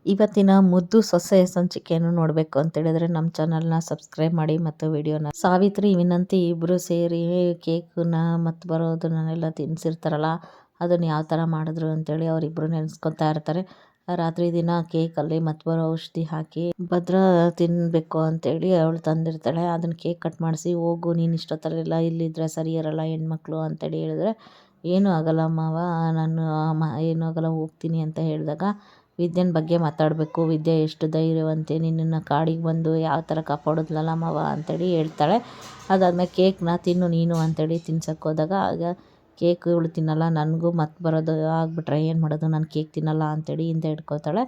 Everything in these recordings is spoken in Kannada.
ಇವತ್ತಿನ ಮುದ್ದು ಸೊಸೆ ಸಂಚಿಕೆಯನ್ನು ನೋಡಬೇಕು ಅಂತ ಹೇಳಿದ್ರೆ ನಮ್ಮ ಚಾನಲ್ನ ಸಬ್ಸ್ಕ್ರೈಬ್ ಮಾಡಿ ಮತ್ತು ವಿಡಿಯೋನ ಸಾವಿತ್ರಿ ವಿನಂತಿ ಇಬ್ಬರು ಸೇರಿ ಕೇಕ್ನ ಮತ್ತು ಬರೋದನ್ನೆಲ್ಲ ತಿನ್ನಿಸಿರ್ತಾರಲ್ಲ ಅದನ್ನು ಯಾವ ಥರ ಮಾಡಿದ್ರು ಅಂತೇಳಿ ಅವರಿಬ್ಬರು ನೆನೆಸ್ಕೊತಾ ಇರ್ತಾರೆ. ರಾತ್ರಿ ದಿನ ಕೇಕಲ್ಲಿ ಮತ್ತು ಬರೋ ಔಷಧಿ ಹಾಕಿ ಭದ್ರ ತಿನ್ನಬೇಕು ಅಂತೇಳಿ ಅವಳು ತಂದಿರ್ತಾಳೆ. ಅದನ್ನು ಕೇಕ್ ಕಟ್ ಮಾಡಿಸಿ ಹೋಗು ನೀನು ಇಷ್ಟೊತ್ತಲ್ಲೆಲ್ಲ ಇಲ್ಲಿದ್ರೆ ಸರಿ ಇರಲ್ಲ ಹೆಣ್ಮಕ್ಳು ಅಂತೇಳಿ ಹೇಳಿದ್ರೆ ಏನೂ ಆಗಲ್ಲ ಮಾವ ನಾನು ಏನೂ ಆಗಲ್ಲ ಹೋಗ್ತೀನಿ ಅಂತ ಹೇಳಿದಾಗ ವಿದ್ಯೆನ ಬಗ್ಗೆ ಮಾತಾಡಬೇಕು. ವಿದ್ಯೆ ಎಷ್ಟು ಧೈರ್ಯವಂತೆ ನಿನ್ನನ್ನು ಕಾಡಿಗೆ ಬಂದು ಯಾವ ಥರ ಕಾಪಾಡಿದ್ಲಲ್ಲ ಮಾವ ಅಂತೇಳಿ ಹೇಳ್ತಾಳೆ. ಅದಾದಮೇಲೆ ಕೇಕ್ನ ತಿನ್ನು ನೀನು ಅಂತೇಳಿ ತಿನ್ಸಕ್ಕೆ ಹೋದಾಗ ಆಗ ಕೇಕ್ ಇವಳು ತಿನ್ನಲ್ಲ, ನನಗೂ ಮತ್ತೆ ಬರೋದು ಆಗ್ಬಿಟ್ರೆ ಏನು ಮಾಡೋದು, ನಾನು ಕೇಕ್ ತಿನ್ನಲ್ಲ ಅಂತೇಳಿ ಹಿಂದೆ ಇಟ್ಕೋತಾಳೆ.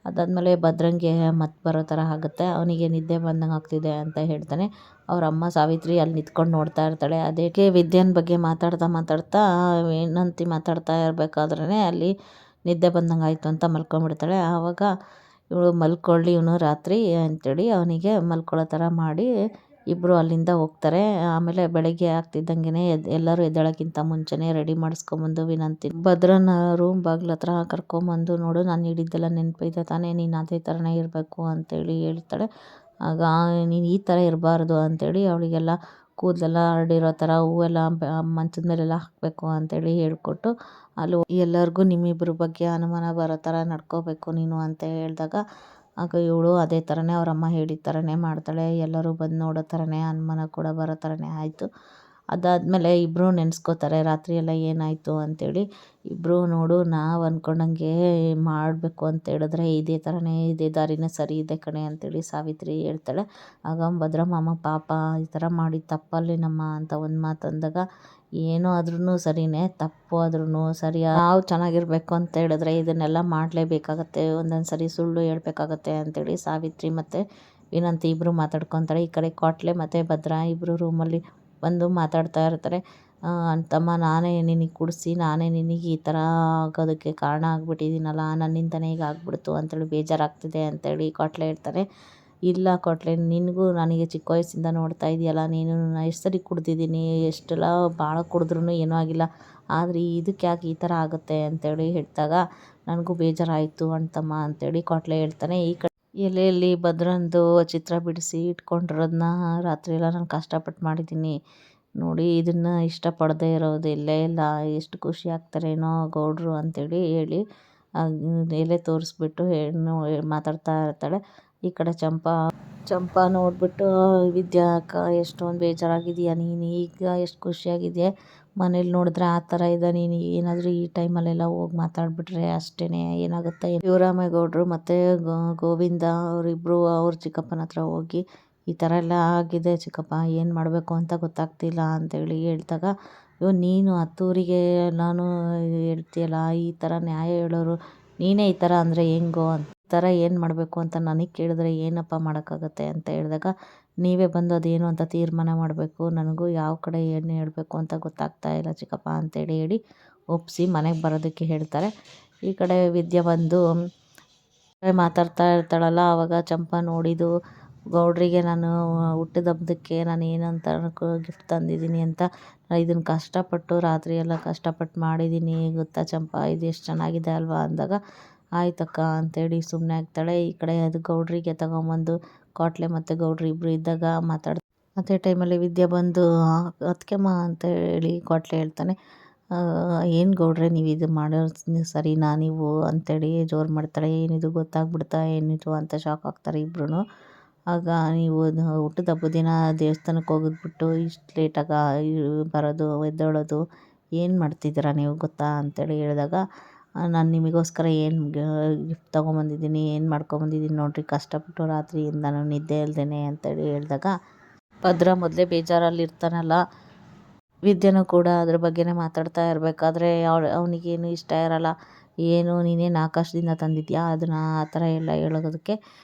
ಅದಾದಮೇಲೆ ಭದ್ರಂಗೆ ಮತ್ತೆ ಬರೋ ಥರ ಆಗುತ್ತೆ. ಅವನಿಗೆ ನಿದ್ದೆ ಬಂದಂಗೆ ಆಗ್ತಿದೆ ಅಂತ ಹೇಳ್ತಾನೆ. ಅವ್ರ ಅಮ್ಮ ಸಾವಿತ್ರಿ ಅಲ್ಲಿ ನಿಂತ್ಕೊಂಡು ನೋಡ್ತಾ ಇರ್ತಾಳೆ. ಅದಕ್ಕೆ ವಿದ್ಯೆನ ಬಗ್ಗೆ ಮಾತಾಡ್ತಾ ವಿನಂತಿ ಮಾತಾಡ್ತಾ ಇರಬೇಕಾದ್ರೇ ಅಲ್ಲಿ ನಿದ್ದೆ ಬಂದಂಗೆ ಆಯಿತು ಅಂತ ಮಲ್ಕೊಂಡ್ಬಿಡ್ತಾಳೆ. ಆವಾಗ ಇವಳು ಮಲ್ಕೊಳ್ಳಿ ಇವನು ರಾತ್ರಿ ಅಂಥೇಳಿ ಅವನಿಗೆ ಮಲ್ಕೊಳ್ಳೋ ಥರ ಮಾಡಿ ಇಬ್ಬರು ಅಲ್ಲಿಂದ ಹೋಗ್ತಾರೆ. ಆಮೇಲೆ ಬೆಳಗ್ಗೆ ಆಗ್ತಿದ್ದಂಗೆ ಎಲ್ಲರೂ ಎದ್ದೇಳೋಕ್ಕಿಂತ ಮುಂಚೆನೇ ರೆಡಿ ಮಾಡಿಸ್ಕೊಂಬಂದು ವಿನಂತಿ ಭದ್ರನ ರೂಮ್ ಬಾಗಿಲು ಹತ್ರ ಕರ್ಕೊಂಬಂದು ನೋಡು ನಾನು ಹೇಳಿದ್ದೆಲ್ಲ ನೆನಪಿದೆ ತಾನೇ, ನೀನು ಅದೇ ಥರನೇ ಇರಬೇಕು ಅಂತೇಳಿ ಹೇಳ್ತಾಳೆ. ಆಗ ನೀನು ಈ ಥರ ಇರಬಾರ್ದು ಅಂಥೇಳಿ ಅವಳಿಗೆಲ್ಲ ಕೂದಲೆಲ್ಲ ಹರಡಿರೋ ಥರ ಹೂವೆಲ್ಲ ಮಂಚದ ಮೇಲೆಲ್ಲ ಹಾಕಬೇಕು ಅಂತೇಳಿ ಹೇಳ್ಕೊಟ್ಟು ಅಲ್ಲಿ ಎಲ್ಲರಿಗೂ ನಿಮ್ಮಿಬ್ಬರ ಬಗ್ಗೆ ಅನುಮಾನ ಬರೋ ಥರ ನಡ್ಕೋಬೇಕು ನೀನು ಅಂತ ಹೇಳಿದಾಗ ಆಗ ಇವಳು ಅದೇ ಥರನೇ ಅವರಮ್ಮ ಹೇಳಿದ ಥರನೇ ಮಾಡ್ತಾಳೆ. ಎಲ್ಲರೂ ಬಂದು ನೋಡೋ ಥರನೇ ಅನುಮಾನ ಕೂಡ ಬರೋ ಥರನೇ ಆಯಿತು. ಅದಾದಮೇಲೆ ಇಬ್ಬರು ನೆನೆಸ್ಕೋತಾರೆ ರಾತ್ರಿ ಎಲ್ಲ ಏನಾಯಿತು ಅಂತೇಳಿ. ಇಬ್ಬರು ನೋಡು ನಾವು ಅಂದ್ಕೊಂಡಂಗೆ ಮಾಡಬೇಕು ಅಂತ ಹೇಳಿದ್ರೆ ಇದೇ ಥರನೇ ಇದೇ ದಾರಿನೇ ಸರಿ ಇದೆ ಕಣೆ ಅಂತೇಳಿ ಸಾವಿತ್ರಿ ಹೇಳ್ತಾಳೆ. ಆಗ ಭದ್ರಮಾಮ ಪಾಪ ಈ ಥರ ಮಾಡಿದ ತಪ್ಪಲ್ಲಿ ನಮ್ಮ ಅಂತ ಒಂದು ಮಾತು ಅಂದಾಗ ಏನೋ ಆದ್ರೂ ಸರಿಯೇ, ತಪ್ಪು ಆದ್ರೂ ಸರಿ, ನಾವು ಚೆನ್ನಾಗಿರ್ಬೇಕು ಅಂತ ಹೇಳಿದ್ರೆ ಇದನ್ನೆಲ್ಲ ಮಾಡಲೇಬೇಕಾಗತ್ತೆ, ಒಂದೊಂದು ಸರಿ ಸುಳ್ಳು ಹೇಳ್ಬೇಕಾಗತ್ತೆ ಅಂತೇಳಿ ಸಾವಿತ್ರಿ ಮತ್ತು ವಿನಂತಿ ಇಬ್ಬರು ಮಾತಾಡ್ಕೊತಾರೆ. ಈ ಕಡೆ ಕ್ವಾಟ್ಲೆ ಮತ್ತು ಭದ್ರ ಇಬ್ಬರು ರೂಮಲ್ಲಿ ಬಂದು ಮಾತಾಡ್ತಾ ಇರ್ತಾರೆ. ಅಂತಮ್ಮ ನಾನೇ ನಿನಗೆ ಕುಡಿಸಿ ನಾನೇ ನಿನಗೆ ಈ ಥರ ಆಗೋದಕ್ಕೆ ಕಾರಣ ಆಗಿಬಿಟ್ಟಿದ್ದೀನಲ್ಲ, ನನ್ನಿಂದನೇ ಈಗ ಆಗ್ಬಿಡ್ತು ಅಂತೇಳಿ ಬೇಜಾರಾಗ್ತಿದೆ ಅಂತೇಳಿ ಕ್ವಾಟ್ಲೆ ಹೇಳ್ತಾರೆ. ಇಲ್ಲ ಕ್ವಾಟ್ಲೆ, ನಿನಗೂ ನನಗೆ ಚಿಕ್ಕ ವಯಸ್ಸಿಂದ ನೋಡ್ತಾ ಇದೆಯಲ್ಲ ನೀನು ಎಷ್ಟು ಸರಿ ಕುಡ್ದಿದ್ದೀನಿ, ಎಷ್ಟೆಲ್ಲ ಭಾಳ ಕುಡಿದ್ರೂ ಏನೂ ಆಗಿಲ್ಲ, ಆದರೆ ಇದಕ್ಕೆ ಯಾಕೆ ಈ ಥರ ಆಗುತ್ತೆ ಅಂತೇಳಿ ಹೇಳಿದಾಗ ನನಗೂ ಬೇಜಾರಾಯಿತು ಅಣ್ತಮ್ಮ ಅಂತೇಳಿ ಕ್ವಾಟ್ಲೆ ಹೇಳ್ತಾನೆ. ಈ ಕಡೆ ಎಲೆಯಲ್ಲಿ ಭದ್ರಂದು ಚಿತ್ರ ಬಿಡಿಸಿ ಇಟ್ಕೊಂಡಿರೋದನ್ನ ರಾತ್ರಿ ಎಲ್ಲ ನಾನು ಕಷ್ಟಪಟ್ಟು ಮಾಡಿದ್ದೀನಿ ನೋಡಿ, ಇದನ್ನು ಇಷ್ಟಪಡದೇ ಇರೋದು ಇಲ್ಲೇ ಇಲ್ಲ, ಎಷ್ಟು ಖುಷಿ ಆಗ್ತಾರೇನೋ ಗೌಡ್ರು ಅಂತೇಳಿ ಹೇಳಿ ಎಲೆ ತೋರಿಸ್ಬಿಟ್ಟು ಹೆಣ್ಣು ಮಾತಾಡ್ತಾ ಇರ್ತಾಳೆ. ಈ ಕಡೆ ಚಂಪಾ ನೋಡಿಬಿಟ್ಟು ವಿದ್ಯಾ ಅಕ್ಕ ಎಷ್ಟೊಂದು ಬೇಜಾರಾಗಿದೆಯಾ ನೀನು, ಈಗ ಎಷ್ಟು ಖುಷಿಯಾಗಿದೆಯಾ, ಮನೇಲಿ ನೋಡಿದ್ರೆ ಆ ಥರ ಇದೆ, ನೀನು ಏನಾದರೂ ಈ ಟೈಮಲ್ಲೆಲ್ಲ ಹೋಗಿ ಮಾತಾಡಿಬಿಟ್ರೆ ಅಷ್ಟೇ ಏನಾಗುತ್ತೆ. ಶಿವರಾಮೇಗೌಡರು ಮತ್ತು ಗೋವಿಂದ ಅವರಿಬ್ಬರು ಅವ್ರ ಚಿಕ್ಕಪ್ಪನ ಹತ್ರ ಹೋಗಿ ಈ ಥರ ಎಲ್ಲ ಆಗಿದೆ ಚಿಕ್ಕಪ್ಪ, ಏನು ಮಾಡಬೇಕು ಅಂತ ಗೊತ್ತಾಗ್ತಿಲ್ಲ ಅಂತೇಳಿ ಹೇಳಿದಾಗ ನೀನು ಹತ್ತೂರಿಗೆ ನಾನು ಹೇಳ್ತೀಯಲ್ಲ ಈ ಥರ ನ್ಯಾಯ ಹೇಳೋರು ನೀನೇ ಈ ಥರ ಅಂದರೆ ಹೆಂಗೋ ಅಂತ, ಈ ಥರ ಏನು ಮಾಡಬೇಕು ಅಂತ ನನಗೆ ಕೇಳಿದ್ರೆ ಏನಪ್ಪ ಮಾಡೋಕ್ಕಾಗತ್ತೆ ಅಂತ ಹೇಳಿದಾಗ ನೀವೇ ಬಂದು ಅದೇನು ಅಂತ ತೀರ್ಮಾನ ಮಾಡಬೇಕು, ನನಗೂ ಯಾವ ಕಡೆ ಏನು ಹೇಳಬೇಕು ಅಂತ ಗೊತ್ತಾಗ್ತಾ ಇಲ್ಲ ಚಿಕ್ಕಪ್ಪ ಅಂತೇಳಿ ಹೇಳಿ ಒಪ್ಪಿಸಿ ಮನೆಗೆ ಬರೋದಕ್ಕೆ ಹೇಳ್ತಾರೆ. ಈ ಕಡೆ ವಿದ್ಯೆ ಬಂದು ಮಾತಾಡ್ತಾ ಇರ್ತಾಳಲ್ಲ, ಆವಾಗ ಚಂಪಾ ನೋಡಿದ್ದು ಗೌಡ್ರಿಗೆ ನಾನು ಹುಟ್ಟಿದ ಹಬ್ಬದಕ್ಕೆ ನಾನು ಏನಂತ ಗಿಫ್ಟ್ ತಂದಿದ್ದೀನಿ ಅಂತ, ಇದನ್ನು ಕಷ್ಟಪಟ್ಟು ರಾತ್ರಿ ಎಲ್ಲ ಕಷ್ಟಪಟ್ಟು ಮಾಡಿದ್ದೀನಿ ಗೊತ್ತಾ ಚಂಪಾ, ಇದು ಎಷ್ಟು ಚೆನ್ನಾಗಿದೆ ಅಲ್ವಾ ಅಂದಾಗ ಆಯ್ತಕ್ಕ ಅಂತೇಳಿ ಸುಮ್ಮನೆ ಆಗ್ತಾಳೆ. ಈ ಕಡೆ ಅದು ಗೌಡ್ರಿಗೆ ತಗೊಂಬಂದು ಕ್ವಾಟ್ಲೆ ಮತ್ತು ಗೌಡ್ರು ಇಬ್ಬರು ಇದ್ದಾಗ ಅದೇ ಟೈಮಲ್ಲಿ ವಿದ್ಯೆ ಬಂದು ಅದಕ್ಕೆಮ್ಮ ಅಂತ ಹೇಳಿ ಕ್ವಾಟ್ಲೆ ಹೇಳ್ತಾನೆ. ಏನು ಗೌಡ್ರೆ ನೀವು ಇದು ಮಾಡೋದು ಸರಿನಾ ನೀವು ಅಂತೇಳಿ ಜೋರು ಮಾಡ್ತಾಳೆ. ಏನಿದು ಗೊತ್ತಾಗ್ಬಿಡ್ತಾ ಏನಿದು ಅಂತ ಶಾಕ್ ಆಗ್ತಾರೆ ಇಬ್ಬರೂ. ಆಗ ನೀವು ಹುಟ್ಟಿದ ಹಬ್ಬದ ದಿನ ದೇವಸ್ಥಾನಕ್ಕೆ ಹೋಗಿದ್ಬಿಟ್ಟು ಇಷ್ಟು ಲೇಟಾಗಿ ಬರೋದು ಎದ್ದೇಳೋದು ಏನು ಮಾಡ್ತಿದ್ದೀರಾ ನೀವು ಗೊತ್ತಾ ಅಂತೇಳಿ ಹೇಳಿದಾಗ ನಾನು ನಿಮಗೋಸ್ಕರ ಏನು ಗಿಫ್ಟ್ ತೊಗೊಂಬಂದಿದ್ದೀನಿ, ಏನು ಮಾಡ್ಕೊಂಬಂದಿದ್ದೀನಿ ನೋಡಿರಿ, ಕಷ್ಟಪಟ್ಟು ರಾತ್ರಿಯಿಂದ ನಾನು ನಿದ್ದೆ ಇಲ್ದೇನೆ ಅಂತೇಳಿ ಹೇಳಿದಾಗ ಭದ್ರ ಮೊದಲೇ ಬೇಜಾರಲ್ಲಿ ಇರ್ತಾನಲ್ಲ, ವಿದ್ಯೆನೂ ಕೂಡ ಅದ್ರ ಬಗ್ಗೆನೇ ಮಾತಾಡ್ತಾ ಇರಬೇಕಾದ್ರೆ ಅವನಿಗೇನು ಇಷ್ಟ ಇರಲ್ಲ. ಏನು ನೀನೇನು ಆಕಾಶದಿಂದ ತಂದಿದ್ಯಾ ಅದನ್ನು ಆ ಥರ ಎಲ್ಲ ಹೇಳೋದಕ್ಕೆ,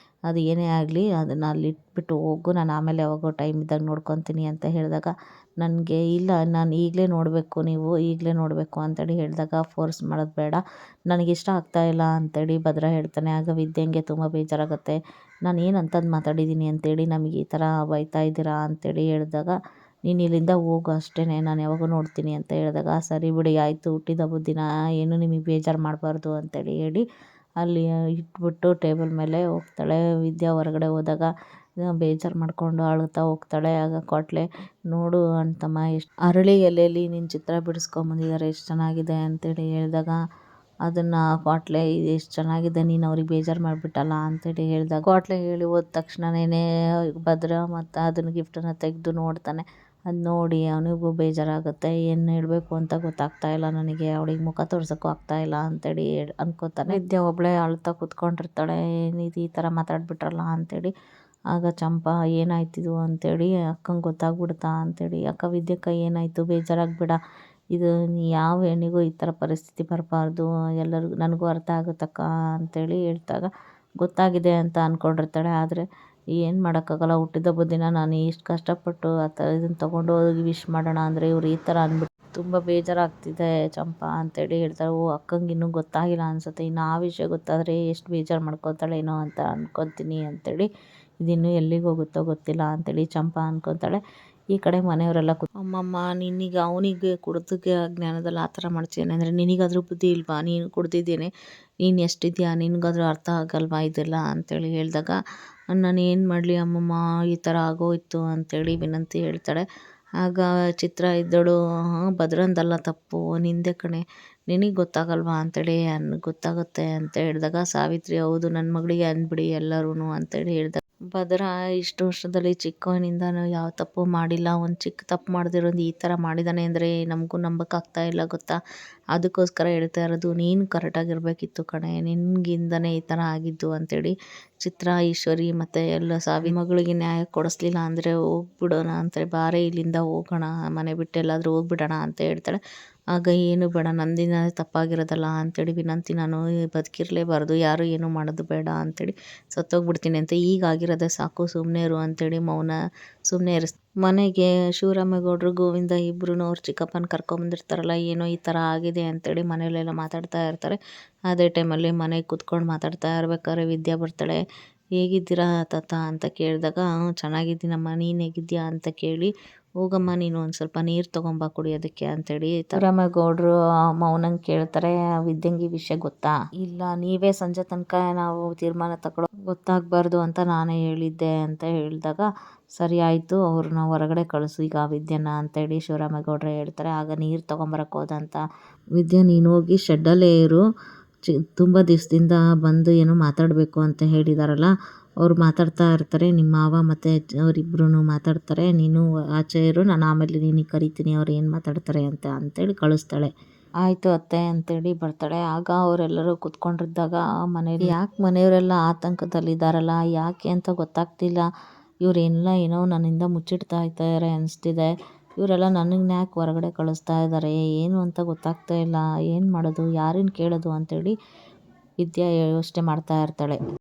ಅದು ಏನೇ ಆಗಲಿ ಅದನ್ನು ಅಲ್ಲಿ ಇಟ್ಬಿಟ್ಟು ಹೋಗು, ನಾನು ಆಮೇಲೆ ಯಾವಾಗೋ ಟೈಮ್ ಇದ್ದಾಗ ನೋಡ್ಕೊತೀನಿ ಅಂತ ಹೇಳಿದಾಗ ನನಗೆ ಇಲ್ಲ ನಾನು ಈಗಲೇ ನೋಡಬೇಕು, ನೀವು ಈಗಲೇ ನೋಡಬೇಕು ಅಂತೇಳಿ ಹೇಳಿದಾಗ ಫೋರ್ಸ್ ಮಾಡೋದು ಬೇಡ, ನನಗಿಷ್ಟ ಆಗ್ತಾಯಿಲ್ಲ ಅಂತೇಳಿ ಭದ್ರ ಹೇಳ್ತಾನೆ. ಆಗ ವಿದ್ಯೆಂಗೆ ತುಂಬ ಬೇಜಾರಾಗುತ್ತೆ, ನಾನು ಏನು ಅಂಥದ್ದು ಮಾತಾಡಿದ್ದೀನಿ ಅಂತೇಳಿ ನಮಗೆ ಈ ಥರ ಬೈತಾ ಇದ್ದೀರಾ ಅಂತೇಳಿ ಹೇಳಿದಾಗ ನೀನು ಇಲ್ಲಿಂದ ಹೋಗು ಅಷ್ಟೇ, ನಾನು ಯಾವಾಗೂ ನೋಡ್ತೀನಿ ಅಂತ ಹೇಳಿದಾಗ ಸರಿ ಬಿಡಿ ಆಯಿತು, ಹುಟ್ಟಿದ ಹಬ್ಬದ ದಿನ ಏನು ನಿಮಗೆ ಬೇಜಾರು ಮಾಡಬಾರ್ದು ಅಂತೇಳಿ ಹೇಳಿ ಅಲ್ಲಿ ಇಟ್ಬಿಟ್ಟು ಟೇಬಲ್ ಮೇಲೆ ಹೋಗ್ತಾಳೆ. ವಿದ್ಯಾ ಹೊರಗಡೆ ಹೋದಾಗ ಬೇಜಾರು ಮಾಡಿಕೊಂಡು ಅಳುತ್ತಾ ಹೋಗ್ತಾಳೆ. ಆಗ ಕೋಟ್ಲೆ, ನೋಡು ಅಣ್ತಮ್ಮ ಎಷ್ಟು ಅರಳಿ ಎಲೆಯಲ್ಲಿ ನಿನ್ನ ಚಿತ್ರ ಬಿಡಿಸ್ಕೊಂಬಂದಿದ್ದಾರೆ, ಎಷ್ಟು ಚೆನ್ನಾಗಿದೆ ಅಂತೇಳಿ ಹೇಳಿದಾಗ, ಅದನ್ನು ಕೋಟ್ಲೆ ಇದು ಎಷ್ಟು ಚೆನ್ನಾಗಿದೆ, ನೀನು ಅವ್ರಿಗೆ ಬೇಜಾರು ಮಾಡಿಬಿಟ್ಟಲ್ಲ ಅಂತೇಳಿ ಹೇಳಿದಾಗ, ಕೋಟ್ಲೆ ಹೇಳಿ ಹೋದ ತಕ್ಷಣನೇ ಭದ್ರ ಮತ್ತು ಅದನ್ನು ಗಿಫ್ಟನ್ನು ತೆಗೆದು ನೋಡ್ತಾನೆ. ಅದು ನೋಡಿ ಅವನಿಗೂ ಬೇಜಾರಾಗುತ್ತೆ. ಏನು ಹೇಳಬೇಕು ಅಂತ ಗೊತ್ತಾಗ್ತಾ ಇಲ್ಲ ನನಗೆ, ಅವಳಿಗೆ ಮುಖ ತೋರ್ಸೋಕ್ಕೂ ಆಗ್ತಾಯಿಲ್ಲ ಅಂತೇಳಿ ಅನ್ಕೋತಾನೆ. ವಿದ್ಯಾ ಒಬ್ಬಳೇ ಅಳ್ತಾ ಕೂತ್ಕೊಂಡಿರ್ತಾಳೆ, ಏನಿದು ಈ ಥರ ಮಾತಾಡ್ಬಿಟ್ರಲ್ಲ ಅಂತೇಳಿ. ಆಗ ಚಂಪಾ, ಏನಾಯ್ತಿದು ಅಂತೇಳಿ, ಅಕ್ಕಂಗೆ ಗೊತ್ತಾಗ್ಬಿಡ್ತಾ ಅಂತೇಳಿ, ಅಕ್ಕ ವಿದ್ಯಕ್ಕ ಏನಾಯಿತು, ಬೇಜಾರಾಗಬೇಡ, ಇದು ಯಾವ ಹೆಣ್ಣಿಗೂ ಈ ಥರ ಪರಿಸ್ಥಿತಿ ಬರಬಾರ್ದು, ಎಲ್ಲರಿಗೂ ನನಗೂ ಅರ್ಥ ಆಗುತ್ತಕ್ಕ ಅಂತೇಳಿ ಹೇಳ್ದಾಗ, ಗೊತ್ತಾಗಿದೆ ಅಂತ ಅಂದ್ಕೊಂಡಿರ್ತಾಳೆ. ಆದರೆ ಏನು ಮಾಡೋಕ್ಕಾಗಲ್ಲ, ಹುಟ್ಟಿದಬ್ಬದ ದಿನ ನಾನು ಇಷ್ಟು ಕಷ್ಟಪಟ್ಟು ಆ ಥರ ಇದನ್ನು ತೊಗೊಂಡು ಹೋಗಿ ವಿಶ್ ಮಾಡೋಣ ಅಂದರೆ ಇವ್ರು ಈ ಥರ ಅಂದ್ಬಿಟ್ಟು ತುಂಬ ಬೇಜಾರಾಗ್ತಿದೆ ಚಂಪಾ ಅಂತೇಳಿ ಹೇಳ್ತಾಳೆ. ಓ, ಅಕ್ಕಂಗೆ ಇನ್ನೂ ಗೊತ್ತಾಗಿಲ್ಲ ಅನಿಸುತ್ತೆ, ಇನ್ನು ಆ ವಿಷಯ ಗೊತ್ತಾದರೆ ಎಷ್ಟು ಬೇಜಾರು ಮಾಡ್ಕೊತಾಳೇನೋ ಅಂತ ಅನ್ಕೊತೀನಿ ಅಂತೇಳಿ, ಇದಿನ್ನೂ ಎಲ್ಲಿಗೆ ಹೋಗುತ್ತೋ ಗೊತ್ತಿಲ್ಲ ಅಂತೇಳಿ ಚಂಪಾ ಅನ್ಕೊತಾಳೆ. ಈ ಕಡೆ ಮನೆಯವರೆಲ್ಲ ಅಮ್ಮಮ್ಮ, ನಿನಗೆ ಅವನಿಗೆ ಕುಡ್ದಕ್ಕೆ ಜ್ಞಾನದಲ್ಲಿ ಆ ಥರ ಮಾಡ್ತೀನಿ ಅಂದರೆ ನಿನಗಾದ್ರೂ ಬುದ್ಧಿ ಇಲ್ವಾ, ನೀನು ಕುಡ್ದಿದ್ದೀನಿ, ನೀನು ಎಷ್ಟಿದ್ಯಾ, ನಿನಗಾದ್ರೂ ಅರ್ಥ ಆಗಲ್ವಾ ಇದೆಲ್ಲ ಅಂತೇಳಿ ಹೇಳಿದಾಗ, ನಾನು ಏನು ಮಾಡಲಿ ಅಮ್ಮಮ್ಮ, ಈ ಥರ ಆಗೋಯ್ತು ಅಂತೇಳಿ ವಿನಂತಿ ಹೇಳ್ತಾಳೆ. ಆಗ ಚಿತ್ರ ಇದ್ದಳು, ಭದ್ರಂದಲ್ಲ ತಪ್ಪು, ನಿಂದೆ ಕಣೆ, ನಿನಗೆ ಗೊತ್ತಾಗಲ್ವಾ ಅಂತೇಳಿ, ಗೊತ್ತಾಗುತ್ತೆ ಅಂತ ಹೇಳಿದಾಗ, ಸಾವಿತ್ರಿ, ಹೌದು ನನ್ನ ಮಗಳಿಗೆ ಅಂದ್ಬಿಡಿ ಎಲ್ಲರೂ ಅಂತೇಳಿ ಹೇಳಿದಾಗ, ಭದ್ರ ಇಷ್ಟು ವರ್ಷದಲ್ಲಿ ಚಿಕ್ಕವನಿಂದ ಯಾವ ತಪ್ಪು ಮಾಡಿಲ್ಲ, ಒಂದು ಚಿಕ್ಕ ತಪ್ಪು ಮಾಡದಿರೋದು ಈ ಥರ ಮಾಡಿದ್ದಾನೆ ಅಂದರೆ ನಮಗೂ ನಂಬಕ್ಕಾಗ್ತಾ ಇಲ್ಲ ಗೊತ್ತಾ, ಅದಕ್ಕೋಸ್ಕರ ಹೇಳ್ತಾ ಇರೋದು, ನೀನು ಕರೆಕ್ಟಾಗಿರಬೇಕಿತ್ತು ಕಣೆ, ನಿನಗಿಂದನೇ ಈ ಥರ ಆಗಿದ್ದು ಅಂತೇಳಿ ಚಿತ್ರ, ಈಶ್ವರಿ ಮತ್ತು ಎಲ್ಲ ಮಗಳಿಗೆ ನ್ಯಾಯ ಕೊಡಿಸ್ಲಿಲ್ಲ ಅಂದರೆ ಹೋಗ್ಬಿಡೋಣ ಅಂತಾರೆ, ಬಾರೇ ಇಲ್ಲಿಂದ ಹೋಗೋಣ, ಮನೆ ಬಿಟ್ಟು ಎಲ್ಲಾದರೂ ಹೋಗ್ಬಿಡೋಣ ಅಂತ ಹೇಳ್ತಾಳೆ. ಆಗ ಏನು ಬೇಡ, ನಂದಿನ ತಪ್ಪಾಗಿರೋದಲ್ಲ ಅಂತೇಳಿ ವಿನಂತಿ, ನಾನು ಬದುಕಿರಲೇಬಾರ್ದು, ಯಾರು ಏನು ಮಾಡೋದು ಬೇಡ ಅಂತೇಳಿ ಸತ್ತೋಗ್ಬಿಡ್ತೀನಿ ಅಂತ, ಈಗಾಗಿರೋದೇ ಸಾಕು, ಸುಮ್ಮನೆ ಇರು ಅಂತೇಳಿ ಮೌನ ಸುಮ್ಮನೆ ಮನೆಗೆ ಶಿವರಾಮೇಗೌಡರು ಗೋವಿಂದ ಇಬ್ಬರೂ ಅವ್ರ ಚಿಕ್ಕಪ್ಪನ ಕರ್ಕೊಂಬಂದಿರ್ತಾರಲ್ಲ, ಏನೋ ಈ ಥರ ಆಗಿದೆ ಅಂತೇಳಿ ಮನೆಯಲ್ಲೆಲ್ಲ ಮಾತಾಡ್ತಾ ಇರ್ತಾರೆ. ಅದೇ ಟೈಮಲ್ಲಿ ಮನೆಗೆ ಕೂತ್ಕೊಂಡು ಮಾತಾಡ್ತಾ ಇರ್ಬೇಕಾದ್ರೆ ವಿದ್ಯಾ ಬರ್ತಾಳೆ. ಹೇಗಿದ್ದೀರಾ ತಾತ ಅಂತ ಕೇಳಿದಾಗ, ಚೆನ್ನಾಗಿದ್ದೀನಮ್ಮ, ನೀನು ಹೇಗಿದ್ದೀಯಾ ಅಂತ ಕೇಳಿ, ಹೋಗಮ್ಮ ನೀನು ಒಂದು ಸ್ವಲ್ಪ ನೀರು ತೊಗೊಂಬ ಕುಡಿಯೋದಕ್ಕೆ ಅಂತೇಳಿ ಶಿವರಾಮೇಗೌಡರು ಮೌನಂಗೆ ಕೇಳ್ತಾರೆ. ವಿದ್ಯಂಗೆ ಈ ವಿಷಯ ಗೊತ್ತಾ, ಇಲ್ಲ ನೀವೇ ಸಂಜೆ ತನಕ ನಾವು ತೀರ್ಮಾನ ತಗೊಳ್ಳೋ ಗೊತ್ತಾಗಬಾರ್ದು ಅಂತ ನಾನೇ ಹೇಳಿದ್ದೆ ಅಂತ ಹೇಳಿದಾಗ, ಸರಿ ಆಯಿತು, ಅವ್ರನ್ನ ಹೊರಗಡೆ ಕಳಿಸು ಈಗ ವಿದ್ಯೆನ ಅಂತೇಳಿ ಶಿವರಾಮೇಗೌಡರು ಹೇಳ್ತಾರೆ. ಆಗ ನೀರು ತೊಗೊಂಬರಕ್ಕೆ ಹೋದಂತ ವಿದ್ಯಾ, ನೀನು ಹೋಗಿ ಶೆಡ್ಡಲ್ಲೇ ಇರು, ತುಂಬ ದಿವಸದಿಂದ ಬಂದು ಏನೋ ಮಾತಾಡಬೇಕು ಅಂತ ಹೇಳಿದಾರಲ್ಲ, ಅವ್ರು ಮಾತಾಡ್ತಾ ಇರ್ತಾರೆ, ನಿಮ್ಮ ಮಾವ ಮತ್ತು ಅವರಿಬ್ರು ಮಾತಾಡ್ತಾರೆ, ನೀನು ಆಚೆ ಇರು, ನಾನು ಆಮೇಲೆ ನಿನಗೆ ಕರಿತೀನಿ ಅವ್ರು ಏನು ಮಾತಾಡ್ತಾರೆ ಅಂತ ಅಂತೇಳಿ ಕಳಿಸ್ತಾಳೆ. ಆಯಿತು ಅತ್ತೆ ಅಂತೇಳಿ ಬರ್ತಾಳೆ. ಆಗ ಅವರೆಲ್ಲರೂ ಕೂತ್ಕೊಂಡಿದ್ದಾಗ ಮನೇಲಿ ಯಾಕೆ ಮನೆಯವರೆಲ್ಲ ಆತಂಕದಲ್ಲಿದ್ದಾರಲ್ಲ, ಯಾಕೆ ಅಂತ ಗೊತ್ತಾಗ್ತಿಲ್ಲ, ಇವರೆಲ್ಲ ಏನೋ ನನ್ನಿಂದ ಮುಚ್ಚಿಡ್ತಾ ಇದ್ದಾರೆ ಅನಿಸ್ತಿದೆ, ಇವರೆಲ್ಲ ನನಗೆ ಯಾಕೆ ಹೊರಗಡೆ ಕಳಿಸ್ತಾ ಇದ್ದಾರೆ, ಏನು ಅಂತ ಗೊತ್ತಾಗ್ತಾ ಇಲ್ಲ, ಏನು ಮಾಡೋದು, ಯಾರನ್ನು ಕೇಳೋದು ಅಂತೇಳಿ ವಿದ್ಯಾ ಯೋಚನೆ ಮಾಡ್ತಾ ಇರ್ತಾಳೆ.